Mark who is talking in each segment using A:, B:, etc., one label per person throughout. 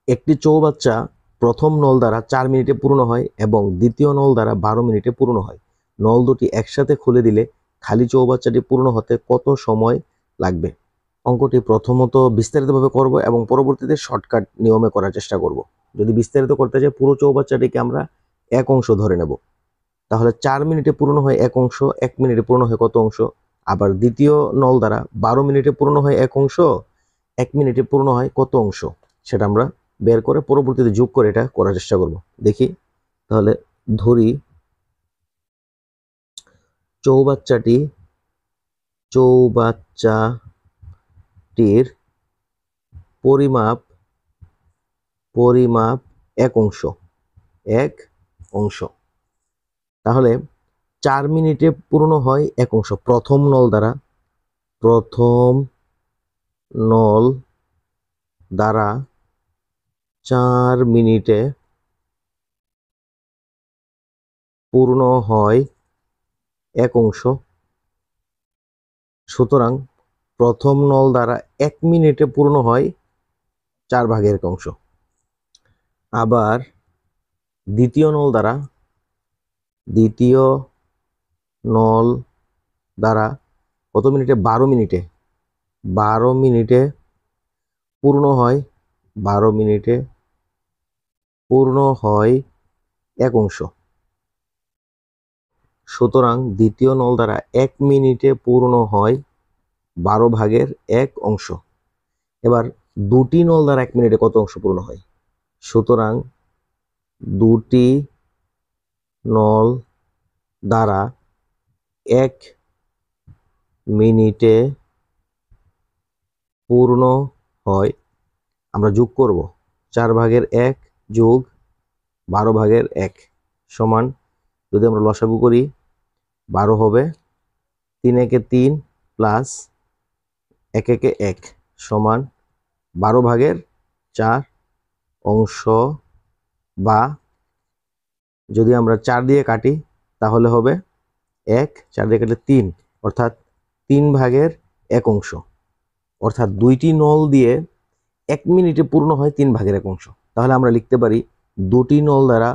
A: একটি চৌবাচ্চা প্রথম নল দ্বারা 4 মিনিটে পূর্ণ হয় এবং দ্বিতীয় নল দ্বারা 12 মিনিটে পূর্ণ হয়। নল দুটি একসাথে খুলে দিলে খালি চৌবাচ্চাটি পূর্ণ হতে কত সময় লাগবে? অঙ্কটি প্রথমত বিস্তারিতভাবে করব এবং পরবর্তীতে শর্টকাট নিয়মে করার চেষ্টা করব। যদি বিস্তারিত করতে চাই পুরো চৌবাচ্চাটিকে আমরা এক অংশ ধরে নেব। তাহলে 4 মিনিটে পূর্ণ হয় এক অংশ, 1 মিনিটে পূর্ণ হয় কত অংশ? আবার দ্বিতীয় নল দ্বারা 12 মিনিটে পূর্ণ হয় এক অংশ, 1 মিনিটে পূর্ণ হয় কত অংশ? সেটা আমরা বের করে পরবর্তীতে যোগ করে এটা করার চেষ্টা করব। দেখি তাহলে ধরি চৌবাচ্চাটির পরিমাপ এক অংশ। তাহলে 4 মিনিটে পূর্ণ হয় এক অংশ প্রথম নল দ্বারা 4 মিনিটে পূর্ণ হয় এক অংশ। সুতরাং প্রথম নল দ্বারা 1 মিনিটে পূর্ণ হয় 4/1 অংশ। আবার দ্বিতীয় নল দ্বারা কত মিনিটে? 12 মিনিটে পূর্ণ হয় 1 অংশ। সুতরাং দ্বিতীয় নল দ্বারা 1 মিনিটে পূর্ণ হয় 12/1 অংশ। এবার দুটি নল দ্বারা 1 মিনিটে কত অংশ পূর্ণ হয়? সুতরাং দুটি নল দ্বারা 1 মিনিটে পূর্ণ হয়, আমরা যোগ করব 4/1 যোগ 12/1 সমান, যদি আমরা লসাগু করি 12 হবে, 3 একে 3 প্লাস 1 একে 1 সমান 12/4 অংশ, বা যদি আমরা 4 দিয়ে কাটি তাহলে হবে 1, 4 দিয়ে কাটলে 3, অর্থাৎ 3/1 অংশ। অর্থাৎ দুইটি নল দিয়ে 1 মিনিটে পূর্ণ হয় 3/1 অংশ। তাহলে আমরা লিখতে পারি দুটি নল দ্বারা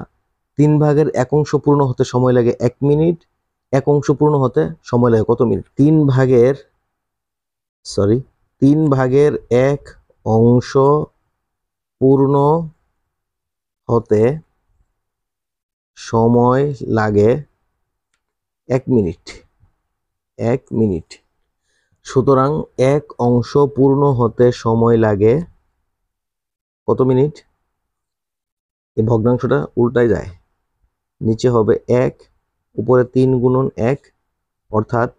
A: 3/1 অংশ পূর্ণ হতে সময় লাগে 1 মিনিট, 1 অংশ পূর্ণ হতে সময় লাগে কত মিনিট? 3/1 অংশ পূর্ণ হতে সময় লাগে 1 মিনিট। সুতরাং 1 অংশ পূর্ণ হতে সময় লাগে কত মিনিট? এই ভগ্নাংশটা উল্টায় যায়, নিচে হবে 1, উপরে 3 গুণন 1, অর্থাৎ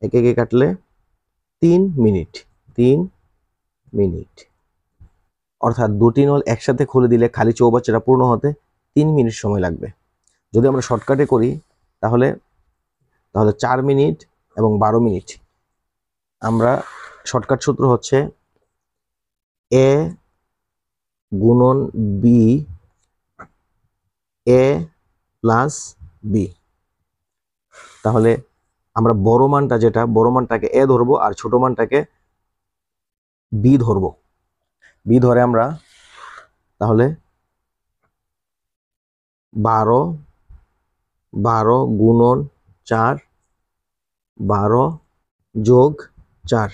A: 1 একে কাটলে 3 মিনিট। অর্থাৎ দুটি নল একসাথে খুলে দিলে খালি চৌবাচ্চাটা পূর্ণ হতে 3 মিনিট সময় লাগবে। যদি আমরা শর্টকাটে করি তাহলে 4 মিনিট এবং 12 মিনিট। আমরা শর্টকাট সূত্র হচ্ছে এ গুণন বি, এ প্লাস বি। তাহলে আমরা বড় মানটাকে এ ধরবো আর ছোট মানটাকে বি ধরবো। বি ধরে আমরা তাহলে 12 গুণন 4, 12 যোগ 4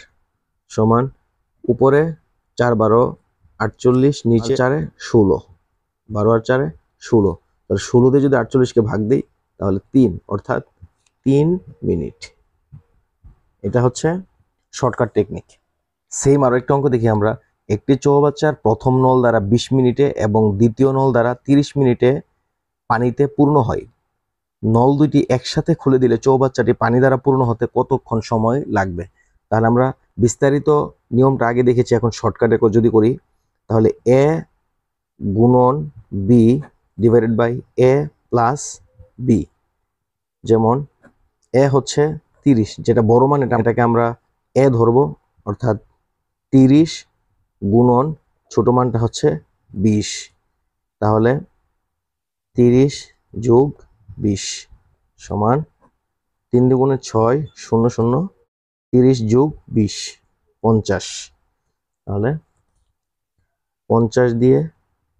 A: সমান, উপরে 4 12 48, নিচে 4 16, 12 আর 4 16। তাহলে 16 দিয়ে যদি 48কে ভাগ দিই তাহলে 3, অর্থাৎ 3 মিনিট। এটা হচ্ছে শর্টকাট টেকনিক। সেম আরো একটা অঙ্ক দেখি আমরা। একটি চৌবাচ্চার প্রথম নল দ্বারা 20 মিনিটে এবং দ্বিতীয় নল দ্বারা 30 মিনিটে পানিতে পূর্ণ হয়। নল দুইটি একসাথে খুলে দিলে চৌবাচ্চাটি পানি দ্বারা পূর্ণ হতে কতক্ষণ সময় লাগবে? তাহলে আমরা বিস্তারিত নিয়মটা আগে দেখেছি, এখন শর্টকাটে যদি করি তাহলে এ গুণন B divided by A plus B. যেমন এ হচ্ছে 30, যেটা বড় মান, এটাকে আমরা এ ধরবো, অর্থাৎ 30 গুণন ছোট মানটা হচ্ছে 20। তাহলে 30 যোগ 20 সমান 3 দুগুণে 6, 0 0, 30 যোগ 20 50। তাহলে 50 দিয়ে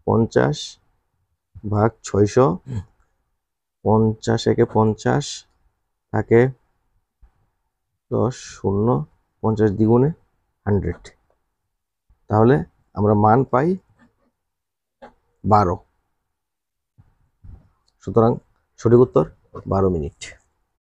A: 50 ভাগ 600, 50 একে 50 থাকে 10, 0, 50 দ্বিগুণে 100। তাহলে আমরা মান পাই 12। সুতরাং সঠিক উত্তর 12 মিনিট।